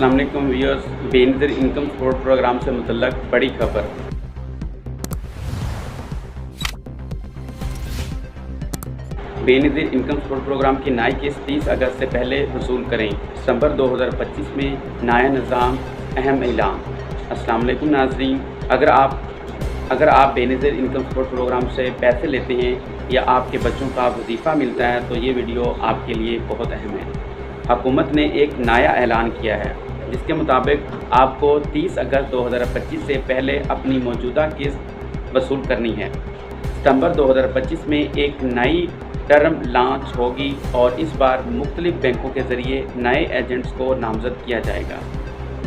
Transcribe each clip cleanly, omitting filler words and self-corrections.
अस्सलाम वालेकुम viewers, Benazir income support programme से मुतल्लक बड़ी खबर। बेनज़ीर इनकम सपोर्ट प्रोग्राम की नई किस्त 30 अगस्त से पहले वसूल करें। सितंबर 2025 में नया निज़ाम, अहम ऐलान। अस्सलाम वालेकुम नाज़रीन, अगर आप बेनज़ीर इनकम सपोर्ट प्रोग्राम से पैसे लेते हैं या आपके बच्चों का वजीफ़ा मिलता है तो ये वीडियो आपके लिए बहुत अहम है। हुकूमत ने एक नया ऐलान किया है जिसके मुताबिक आपको 30 अगस्त 2025 से पहले अपनी मौजूदा किस्त वसूल करनी है। सितंबर 2025 में एक नई टर्म लॉन्च होगी और इस बार मुख्तलिफ बैंकों के ज़रिए नए एजेंट्स को नामज़द किया जाएगा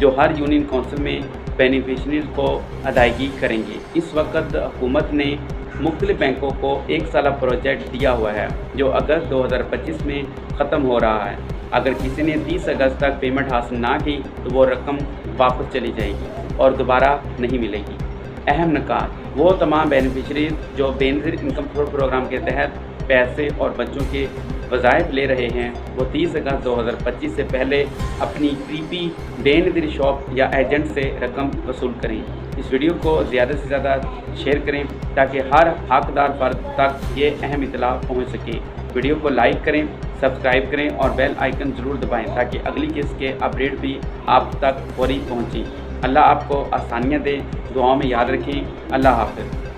जो हर यूनियन काउंसिल में बेनिफिशरीज़ को अदायगी करेंगे। इस वक्त हुकूमत ने मुख्तलिफ बैंकों को एक साला प्रोजेक्ट दिया हुआ है जो अगस्त 2025 में ख़त्म हो रहा है। अगर किसी ने 30 अगस्त तक पेमेंट हासिल ना की तो वो रकम वापस चली जाएगी और दोबारा नहीं मिलेगी। अहम निकात, वो तमाम बेनिफिशरीज़ जो बेनज़ीर इनकम सपोर्ट प्रोग्राम के तहत पैसे और बच्चों के वज़ाइफ ले रहे हैं वो 30 अगस्त 2025 से पहले अपनी क्रीपी बेनज़ीर शॉप या एजेंट से रकम वसूल करें। इस वीडियो को ज़्यादा से ज़्यादा शेयर करें ताकि हर हकदार फ़र्द तक ये अहम इत्तला पहुँच सके। वीडियो को लाइक करें, सब्सक्राइब करें और बेल आइकन ज़रूर दबाएं ताकि अगली किस्त के अपडेट भी आप तक फौरी पहुँचें। अल्लाह आपको आसानियाँ दे, दुआओं में याद रखें। अल्लाह हाफ़िज़।